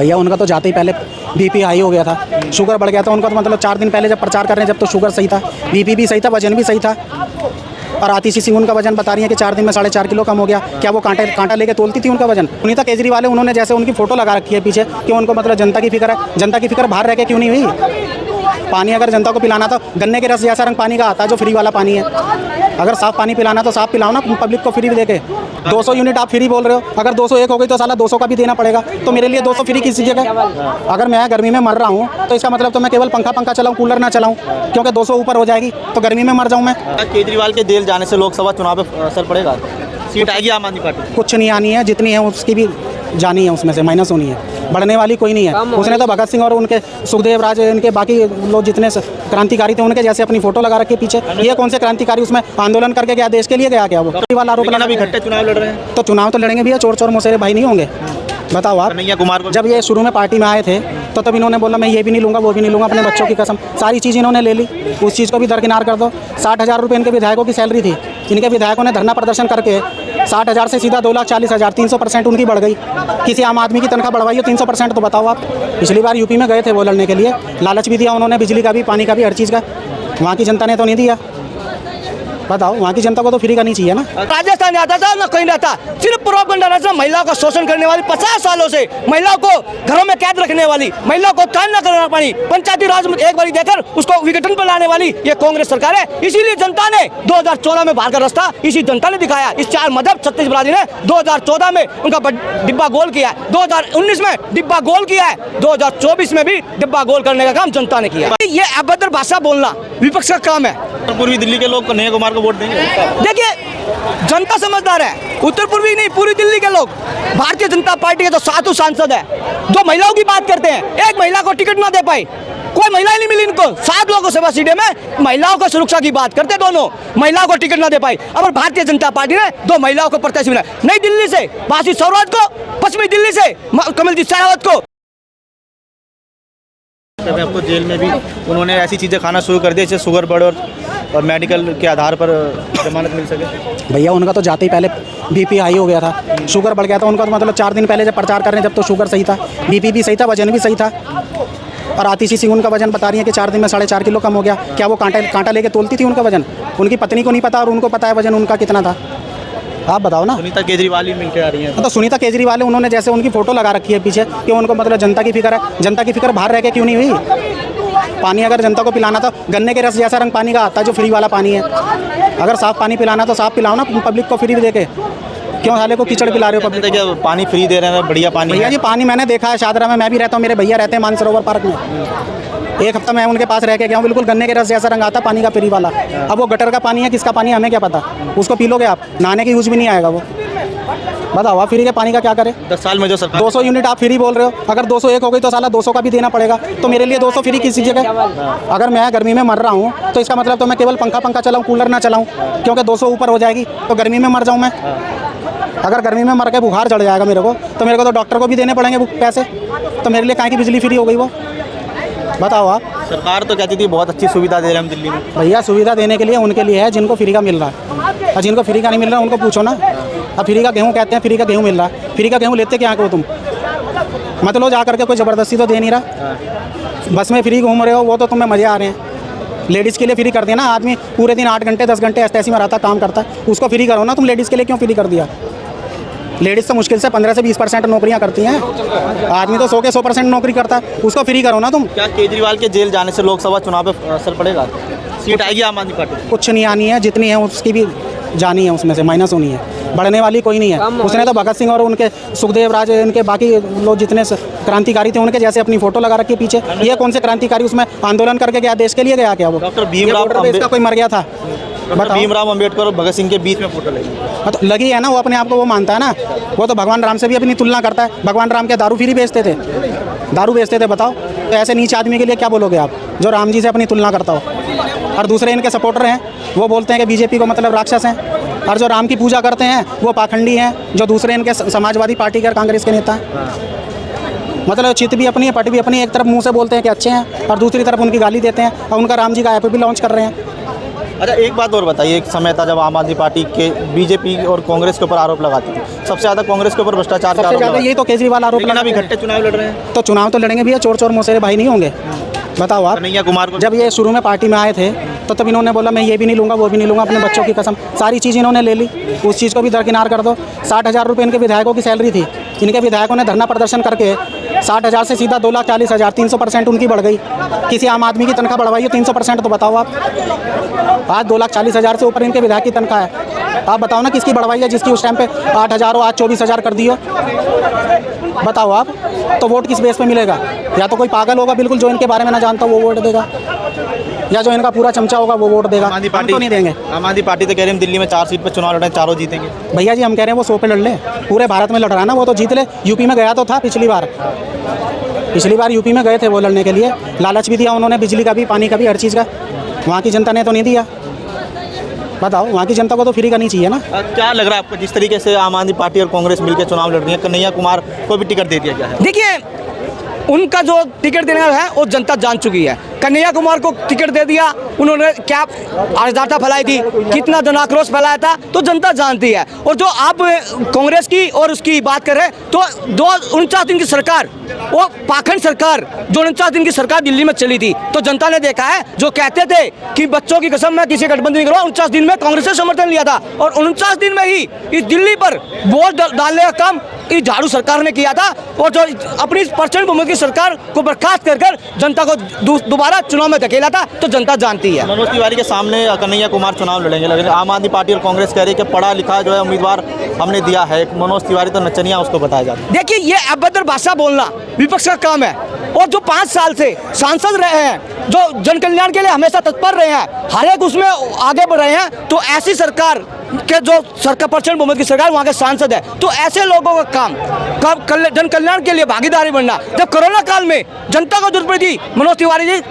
भैया उनका तो जाते ही पहले बीपी हाई हो गया था, शुगर बढ़ गया था उनका। तो मतलब 4 दिन पहले जब प्रचार कर रहे हैं जब तो शुगर सही था, बीपी भी सही था, वजन भी सही था। और आतिशी सिंह उनका वजन बता रही है कि 4 दिन में 4.5 किलो कम हो गया। क्या वो कांटा लेके तोलती थी उनका वजन? सुनीता केजरीवाल है, उन्होंने जैसे उनकी फ़ोटो लगा रखी है पीछे कि उनको मतलब जनता की फिक्र है। जनता की फिक्र बाहर रह के क्यों नहीं हुई? पानी अगर जनता को पिलाना था, गन्ने के रस जैसा रंग पानी का आता है जो फ्री वाला पानी है। अगर साफ़ पानी पिलाना तो साफ़ पिलाओ ना पब्लिक को फ्री देके। 200 यूनिट आप फ्री बोल रहे हो, अगर 201 हो गई तो साला 200 का भी देना पड़ेगा। तो मेरे लिए 200 फ्री किसी जगह? अगर मैं गर्मी में मर रहा हूँ तो इसका मतलब तो मैं केवल पंखा चलाऊँ, कूलर ना चलाऊँ, क्योंकि 200 ऊपर हो जाएगी तो गर्मी में मर जाऊँ मैं। केजरीवाल के जेल जाने से लोकसभा चुनाव पे असर पड़ेगा? सीट आएगी आम आदमी पार्टी? कुछ नहीं आनी है, जितनी है उसकी भी जानी है, उसमें से माइनस होनी है, बढ़ने वाली कोई नहीं है। उसने तो भगत सिंह और उनके सुखदेव राज, इनके बाकी लोग जितने क्रांतिकारी थे उनके जैसे अपनी फोटो लगा रखी पीछे। ये कौन से क्रांतिकारी उसमें आंदोलन करके गया, देश के लिए गया क्या? वो वाला आरोप लगा। इकट्ठे चुनाव लड़ रहे हैं तो चुनाव तो लड़ेंगे भैया, चोर मोसेरे भाई नहीं होंगे? बताओ आप। कन्हैया कुमार को जब ये शुरू में पार्टी में आए थे तो तब इन्होंने बोला मैं ये भी नहीं लूँगा, वो भी नहीं लूँगा, अपने बच्चों की कसम। सारी चीज़ इन्होंने ले ली, उस चीज़ को भी दरकिनार कर दो। 60,000 रुपये इनके विधायकों की सैलरी थी। इनके विधायकों ने धरना प्रदर्शन करके 60,000 से सीधा 2,40,000, 300% उनकी बढ़ गई। किसी आम आदमी की तनख्वाह बढ़वाई हो 300%? तो बताओ आप। पिछली बार यूपी में गए थे वो लड़ने के लिए, लालच भी दिया उन्होंने, बिजली का भी, पानी का भी, हर चीज़ का। वहाँ की जनता ने तो नहीं दिया। बताओ, वहाँ की जनता को तो फ्री करनी चाहिए ना। राजस्थान आता था ना कहीं रहता, सिर्फ प्रोपेगेंडा रचना, महिलाओं का शोषण करने वाली 50 सालों से, महिलाओं को घरों में कैद रखने वाली, महिलाओं को काम न करना पड़ी, पंचायती राज में एक बारी देकर उसको विघटन पर लाने वाली ये कांग्रेस सरकार है। इसीलिए जनता ने 2014 में बाहर का रास्ता इसी जनता ने दिखाया। इस 4 मदद छत्तीस बरादरी ने 2014 में उनका डिब्बा गोल किया है, 2019 में डिब्बा गोल किया है, 2024 में भी डिब्बा गोल करने का काम जनता ने किया। ये अभद्र भाषा बोलना विपक्ष का काम है। पूर्वी दिल्ली के लोग कन्हैया कुमार को वोट देंगे? देखिए जनता समझदार है, उत्तर पूर्वी नहीं पूरी दिल्ली के लोग। भारतीय जनता पार्टी के तो 7 सांसद है जो महिलाओं की बात करते हैं, एक महिला को टिकट ना दे पाई, कोई महिला ही नहीं मिली इनको। 7 लोकसभा सीटें में महिलाओं को सुरक्षा की बात करते, दोनों महिलाओं को टिकट ना दे पाई। अब भारतीय जनता पार्टी ने 2 महिलाओं को प्रत्याशी मिला, नई दिल्ली से बासी सौराज को, पश्चिमी दिल्ली से कमलजीत शेरावत को। आपको जेल में भी उन्होंने ऐसी चीज़ें खाना शुरू कर दी जैसे शुगर बढ़ और मेडिकल के आधार पर जमानत मिल सके? भैया उनका तो जाते ही पहले बीपी हाई हो गया था, शुगर बढ़ गया था उनका। तो मतलब 4 दिन पहले जब प्रचार कर रहे हैं जब तो शुगर सही था, बीपी भी सही था, वजन भी सही था। और आतिशी सिंह उनका वजन बता रही है कि 4 दिन में 4.5 किलो कम हो गया। क्या वो कांटा लेके तोलती थी उनका वजन? उनकी पत्नी को नहीं पता और उनको पता है वजन उनका कितना था। आप बताओ ना। सुनीता केजरीवाल ही मिलकर आ रही है। तो सुनीता केजरीवाल है, उन्होंने जैसे उनकी फ़ोटो लगा रखी है पीछे कि उनको मतलब जनता की फिक्र है। जनता की फिक्र बाहर रह के क्यों नहीं हुई? पानी अगर जनता को पिलाना था, गन्ने के रस जैसा रंग पानी का आता है जो फ्री वाला पानी है। अगर साफ़ पानी पिलाना तो साफ़ पिलाओ ना पब्लिक को फ्री देके। क्यों साले को कीचड़ पिला रहे हो पब्लिक को? पानी फ्री दे रहे हैं, बढ़िया पानी। भैया जी पानी मैंने देखा है शादरा में, मैं भी रहता हूँ, मेरे भैया रहते हैं मानसरोवर पार्क में। 1 हफ्ता मैं उनके पास रह के गया हूँ, बिल्कुल गन्ने के रस जैसा रंग आता पानी का फ्री वाला। अब वो गटर का पानी है, किसका पानी है हमें क्या पता? उसको पी लोगे आप, नहाने की यूज भी नहीं आएगा वो। बताओ आप फ्री के पानी का क्या करें? 10 साल में जो सरकार 200 यूनिट आप फ्री बोल रहे हो, अगर 201 हो गई तो साला 200 का भी देना पड़ेगा। तो मेरे लिए 200 फ्री किसी जगह? अगर मैं गर्मी में मर रहा हूँ तो इसका मतलब तो मैं केवल पंखा चलाऊँ, कूलर ना चलाऊँ, क्योंकि 200 ऊपर हो जाएगी तो गर्मी में मर जाऊँ मैं। अगर गर्मी में मर के बुखार चढ़ जाएगा मेरे को तो मेरे को तो डॉक्टर को भी देने पड़ेंगे पैसे। तो मेरे लिए काहे की बिजली फ्री हो गई वो? बताओ आप। सरकार तो कहती थी बहुत अच्छी सुविधा दे रहे हैं हम दिल्ली में। भैया सुविधा देने के लिए उनके लिए है जिनको फ्री का मिल रहा है, और जिनको फ्री का नहीं मिल रहा उनको पूछो ना। अब फ्री का गेहूँ कहते हैं, फ्री का गेहूँ मिल रहा है, फ्री का गेहूँ लेते क्या को तुम? मतलब जा करके कोई ज़बरदस्ती तो दे नहीं रहा। बस में फ्री घूम रहे हो वो तो तुम्हें मज़े आ रहे हैं। लेडीज़ के लिए फ्री कर दिया ना, आदमी पूरे दिन 8 घंटे 10 घंटे एसटीसी में रहता काम करता है, उसको फ्री करो ना तुम। लेडीज़ के लिए क्यों फ्री कर दिया? लेडीज़ तो मुश्किल से 15 से 20% नौकरियां करती हैं, आदमी तो 100 के 100% नौकरी करता है, उसको फ्री करो ना तुम। क्या केजरीवाल के जेल जाने से लोकसभा चुनाव पे असर पड़ेगा? सीट आएगी आम आदमी पार्टी? कुछ नहीं आनी है, जितनी है उसकी भी जानी है, उसमें से माइनस होनी है, बढ़ने वाली कोई नहीं है। उसने तो भगत सिंह और उनके सुखदेव राज, इनके बाकी लोग जितने क्रांतिकारी थे उनके जैसे अपनी फोटो लगा रखी है पीछे। ये कौन से क्रांतिकारी उसमें आंदोलन करके गया, देश के लिए गया क्या वो? डॉक्टर भीमराव कोई मर गया था? भीमराव अम्बेडकर और भगत सिंह के बीच में फोटो लगी। तो लगी है ना, वो अपने आप को वो मानता है ना, वो तो भगवान राम से भी अपनी तुलना करता है। भगवान राम के दारू फ्री बेचते थे, दारू बेचते थे। बताओ तो ऐसे नीच आदमी के लिए क्या बोलोगे आप जो राम जी से अपनी तुलना करता हो? और दूसरे इनके सपोर्टर हैं वो बोलते हैं कि बीजेपी को मतलब राक्षस हैं, और जो राम की पूजा करते हैं वो पाखंडी हैं, जो दूसरे इनके समाजवादी पार्टी के और कांग्रेस के नेता हैं। मतलब चित भी अपनी है, पट भी अपनी। एक तरफ मुंह से बोलते हैं कि अच्छे हैं और दूसरी तरफ उनकी गाली देते हैं, और उनका राम जी का ऐप भी लॉन्च कर रहे हैं। अच्छा, एक बात और बताइए, एक समय था जब आम आदमी पार्टी के बीजेपी और कांग्रेस के ऊपर आरोप लगाती थी, सबसे ज़्यादा कांग्रेस के ऊपर भ्रष्टाचार का सबसे आरोप ज़्यादा लगा। ये तो केजरीवाल आरोप लेकिन लगा अभी रहे हैं। इकट्ठे चुनाव लड़ रहे हैं। तो चुनाव तो लड़ेंगे भैया, चोर चोर मौसेरे भाई नहीं होंगे? बताओ आप। कन्हैया कुमार को जब ये शुरू में पार्टी में आए थे तो तब इन्होंने बोला मैं ये भी नहीं लूँगा, वो भी नहीं लूँगा, अपने बच्चों की कसम, सारी चीज़ इन्होंने ले ली। उस चीज़ को भी दरकिनार कर दो। 60,000 रुपये इनके विधायकों की सैलरी थी। इनके विधायकों ने धरना प्रदर्शन करके 60,000 से सीधा 2,40,000, 300% उनकी बढ़ गई। किसी आम आदमी की तनख्वाह बढ़वाई हो 300%, तो बताओ आप। आज 2,40,000 से ऊपर इनके विधायक की तनख्वाह है। आप बताओ ना किसकी बढ़वाई है, जिसकी उस टाइम पे 8,000 हो, आज 24,000 कर दी हो? बताओ आप। तो वोट किस बेस पे मिलेगा? या तो कोई पागल होगा बिल्कुल जो इनके बारे में ना जानता वो वोट देगा, या जो इनका पूरा चमचा होगा वो वोट देगा। आम आदमी हम पार्टी तो नहीं देंगे आम आदमी पार्टी तो कह रही है दिल्ली में 4 सीट पर चुनाव लड़ रहे हैं, चारों जीतेंगे। भैया जी। हम कह रहे हैं वो 100 पे लड़ ले, पूरे भारत में लड़ रहा है ना, वो तो जीत ले। यूपी में गया तो था पिछली बार यूपी में गए थे वो लड़ने के लिए। लालच भी दिया उन्होंने, बिजली का भी, पानी का भी, हर चीज़ का। वहाँ की जनता ने तो नहीं दिया। बताओ, वहाँ की जनता को तो फ्री करनी चाहिए ना। क्या लग रहा है आपको, जिस तरीके से आम आदमी पार्टी और कांग्रेस मिलकर चुनाव लड़ रही है, कन्हैया कुमार को भी टिकट दे दिया गया है? देखिए, उनका जो टिकट देना है वो जनता जान चुकी है। कन्हैया कुमार को टिकट दे दिया, उन्होंने क्या अराजकता फैलाई थी, कितना जन आक्रोश फैलाया था, तो जनता जानती है। और जो आप कांग्रेस की और उसकी बात कर रहे हैं, तो 49 दिन की सरकार, वो पाखंड सरकार, जो 49 दिन की सरकार दिल्ली में चली थी, तो जनता ने देखा है। जो कहते थे कि बच्चों की कसम मैं किसी गठबंधन नहीं करूँगा, 49 दिन में कांग्रेस से समर्थन लिया था, और 49 दिन में ही इस दिल्ली पर वोट डालने का काम इस झाड़ू सरकार ने किया था। और जो अपनी परचम बहुमत की सरकार को बर्खास्त कर जनता को दोबारा चुनाव में धकेला था, तो जनता जानती है। मनोज तिवारी के सामने कन्हैया कुमार चुनाव लड़ेंगे, लेकिन आम आदमी पार्टी और कांग्रेस कह रही है कि पढ़ा लिखा जो है उम्मीदवार हमने दिया है। मनोज तिवारी तो नचनिया उसको बताया जाता है। देखिए, ये अभद्र भाषा बोलना विपक्ष का काम है। और जो 5 साल से सांसद रहे हैं, जो जन कल्याण के लिए हमेशा तत्पर रहे हैं, हर एक उसमें आगे बढ़ रहे हैं, तो ऐसी सरकार के जो सरकार प्रचंड बहुमत की सरकार, वहाँ के सांसद है, तो ऐसे लोगों का काम जन कल्याण के लिए भागीदारी बनना। जब कोरोना काल में जनता को जरूरत पड़ी थी, मनोज तिवारी जी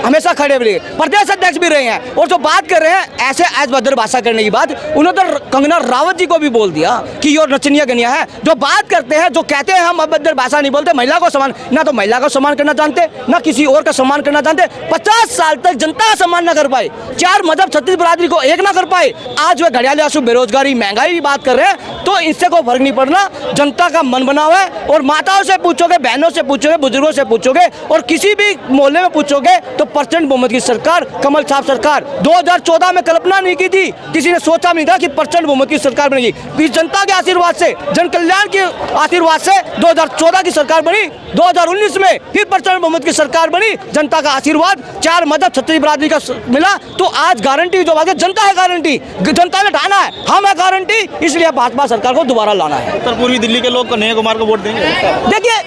हमेशा खड़े रहे, प्रदेश अध्यक्ष भी रहे हैं। और जो बात कर रहे हैं ऐसे अभद्र भाषा करने की बात, उन्होंने तो कंगना रावत जी को भी बोल दिया कि ये नचनिया गनिया है। जो बात करते हैं, जो कहते हैं हम अभद्र भाषा नहीं बोलते, महिला को सम्मान, ना तो महिला का सम्मान करना जानते, ना किसी और का सम्मान करना जानते। 50 साल तक जनता का सम्मान ना कर पाए, 4 मजहब 36 बरादरी को एक ना कर पाए, आज वह घड़ियाली आंसू, बेरोजगारी, महंगाई की बात कर रहे हैं, तो इससे कोई फर्क नहीं पड़ना। जनता का मन बना हुआ है, और माताओं से पूछोगे, बहनों से पूछोगे, बुजुर्गों से पूछोगे, और किसी भी मोहल्ले में पूछोगे, तो प्रचंड बहुमत की सरकार, कमल छाप सरकार। 2014 में कल्पना नहीं की थी, किसी ने सोचा नहीं था कि प्रचंड बहुमत की सरकार बनेगी। इस जनता के आशीर्वाद से, जन कल्याण के आशीर्वाद से 2014 की सरकार बनी, 2019 में फिर प्रचंड बहुमत की सरकार बनी। जनता का आशीर्वाद, 4 मजहब 36 बरादरी का मिला, तो आज गारंटी जो बात है, जनता है गारंटी, जनता ने ठाना है, हम है गारंटी, इसलिए भाजपा सरकार को दोबारा लाना है। उत्तर पूर्वी दिल्ली के लोग कन्हैया कुमार को वोट देंगे? देखिए,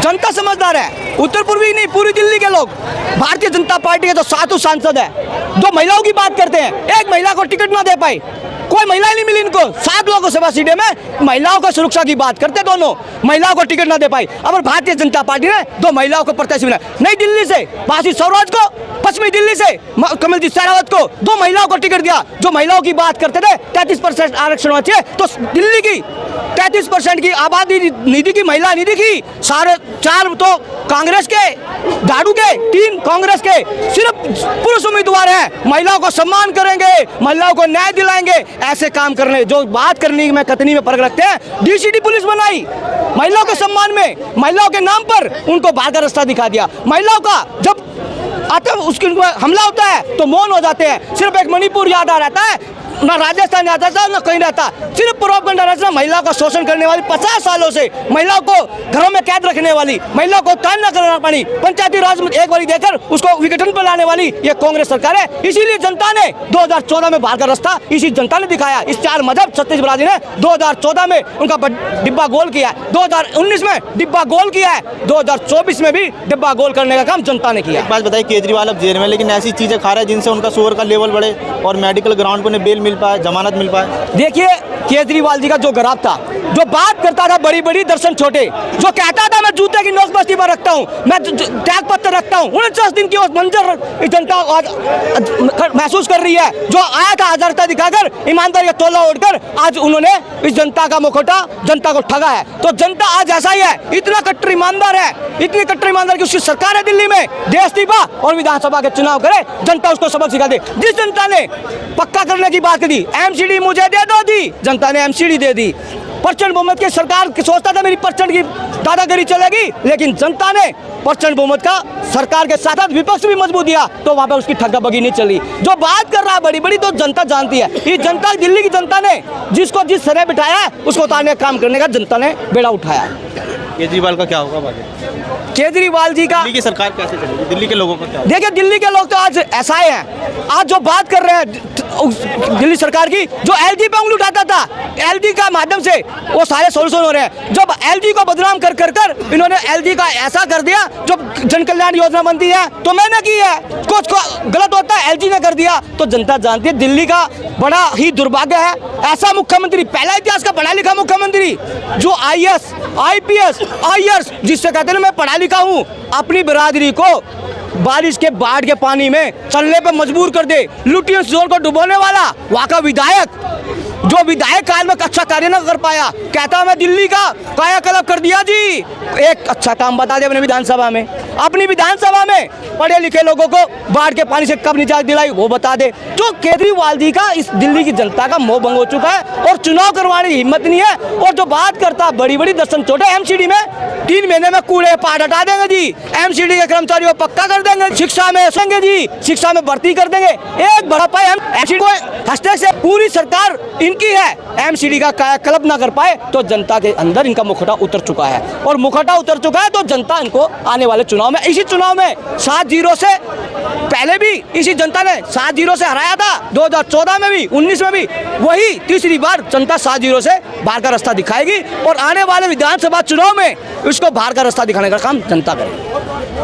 जनता समझदार है, उत्तर पूर्वी नहीं, पूरी दिल्ली के लोग। भारतीय जनता पार्टी के जो 7 सांसद है, जो महिलाओं की बात करते हैं, एक महिला को टिकट ना दे पाई, कोई महिला नहीं मिली इनको। 7 लोगों सेवा सीटें में महिलाओं को सुरक्षा की बात करते, दोनों महिलाओं को टिकट ना दे पाई। अब भारतीय जनता पार्टी ने 2 महिलाओं को प्रत्याशी मिला, नई दिल्ली से बासी स्वराज को, पश्चिमी दिल्ली से कमलजीत शेरावत को 2 महिलाओं को टिकट दिया। जो महिलाओं की बात करते थे 33% आरक्षण होना चाहिए, तो दिल्ली की 33% की आबादी निधि की, महिला निधि की 4.5 तो कांग्रेस के, झाड़ू के, 3 कांग्रेस के, सिर्फ पुरुष उम्मीदवार हैं। महिलाओं को सम्मान करेंगे, महिलाओं को न्याय दिलाएंगे, ऐसे काम करने, जो बात करने में कतनी में फर्क रखते हैं। डीसीडी पुलिस बनाई महिलाओं के सम्मान में, महिलाओं के नाम पर उनको बाहर का रास्ता दिखा दिया। महिलाओं का जब आतंक उसके हमला होता है तो मौन हो जाते हैं, सिर्फ एक मणिपुर याद आ रहता है, ना राजस्थान रहता था, ना कहीं रहता, सिर्फ प्रोपेगेंडा रहता। महिलाओं का शोषण करने वाली 50 सालों से, महिलाओं को घरों में कैद रखने वाली, महिलाओं को तान न करना पानी, पंचायती राज में एक बार देकर उसको विघटन पर लाने वाली ये कांग्रेस सरकार है। इसीलिए जनता ने 2014 में बाहर का रास्ता इसी जनता ने दिखाया। इस 4 मजहब 36 बरादरी ने 2014 में उनका डिब्बा गोल किया, 2019 में डिब्बा गोल किया है, 2024 में भी डिब्बा गोल करने का काम जनता ने किया। एक बात बताइए, केजरीवाल अब जेल में, लेकिन ऐसी चीजें खा रहे हैं जिनसे उनका शुगर का लेवल बढ़े और मेडिकल ग्राउंड पर बेल मिल पाए, जमानत मिल पाए। देखिए, केजरीवाल जी का जो ग्राफ था, जो बात करता था बड़ी बड़ी दर्शन छोटे, जो कहता था मैं जूते की नोक बस्ती इस्तीफा रखता हूँ, मैं त्याग पत्र रखता हूँ। 49 दिन की वो मंजर जनता आज महसूस कर रही है। जो आया था आजारता दिखाकर, ईमानदारी का तोला ओढ़कर, आज उन्होंने इस जनता का मुखौटा जनता को ठगा है। तो जनता आज ऐसा ही है, इतना कट्टर ईमानदार है, इतनी कट्टर ईमानदार कि उसकी सरकार है दिल्ली में, दे इस्तीफा और विधानसभा के चुनाव करे, जनता उसको सबक सिखा दे। जिस जनता ने पक्का करने की बात की, एमसीडी मुझे दे दो दी, जनता ने एमसीडी दे दी। प्रचंड बहुमत की सरकार सोचता था मेरी प्रचंड की दादागिरी चलेगी, लेकिन जनता ने प्रचंड बहुमत का सरकार के साथ साथ विपक्ष भी मजबूत दिया, तो वहां पर उसकी ठग्गाबगी नहीं चली। जो बात कर रहा है बड़ी बड़ी, तो जनता जानती है। ये जनता, दिल्ली की जनता ने जिसको जिस तरह बिठाया है, उसको उतारने का काम करने का जनता ने बेड़ा उठाया। केजरीवाल का क्या होगा बाकी? केजरीवाल जी का, दिल्ली की सरकार कैसे चलेगी, दिल्ली के लोगों का क्या होगा? देखिए दिल्ली के लोग तो आज ऐसा ही हैं। आज जो बात कर रहे हैं दिल्ली सरकार की, जो एलजी पे उंगली उठाता था, एलजी का माध्यम से वो सारे सोल्यूशन हो रहे हैं। जब एलजी को बदनाम कर कर कर इन्होंने एलजी का ऐसा कर दिया, जो जन कल्याण योजना बनती है तो मैंने की है, कुछ गलत होता है एलजी ने कर दिया, तो जनता जानती है। दिल्ली का बड़ा ही दुर्भाग्य है, ऐसा मुख्यमंत्री, पहला इतिहास का पढ़ा लिखा मुख्यमंत्री, जो आईएएस, आईपीएस, आईआरएस, जिससे कहते हैं मैं पढ़ा लिखा हूँ, अपनी बिरादरी को बारिश के बाढ़ के पानी में चलने पे मजबूर कर दे, लुटियंस जोन को डुबोने वाला वहाँ का विधायक, जो विधायक काल में अच्छा कार्य न कर पाया, कहता मैं दिल्ली का कायाकल्प कर दिया जी। एक अच्छा काम बता दे अपने विधानसभा में, अपनी विधानसभा में पढ़े लिखे लोगों को बाढ़ के पानी से कब निजात दिलाई वो बता दे। जो केजरीवाल जी का इस दिल्ली की जनता का मोह भंग हो चुका है और चुनाव करवाने की हिम्मत नहीं है। और जो बात करता बड़ी बड़ी दर्शन छोटे, एमसीडी में 3 महीने में कूड़े पाट हटा देंगे जी, एमसीडी के कर्मचारियों को पक्का कर देंगे, शिक्षा में संगे जी, शिक्षा में भर्ती कर देंगे। एक बड़ा पाए एमसीडी को हस्ते से पूरी सरकार इनकी है, एमसीडी का कायाकल्प ना कर पाए तो जनता के अंदर इनका मुखौटा उतर चुका है। और मुखौटा उतर चुका है तो जनता इनको आने वाले चुनाव में, इसी चुनाव में 7-0 से पहले भी इसी जनता ने 7-0 से हराया था, 2014 में भी, 19 में भी, वही तीसरी बार जनता 7-0 से बाहर का रास्ता दिखाएगी। और आने वाले विधानसभा चुनाव में उसको बाहर का रास्ता दिखाने का काम जनता करेगी।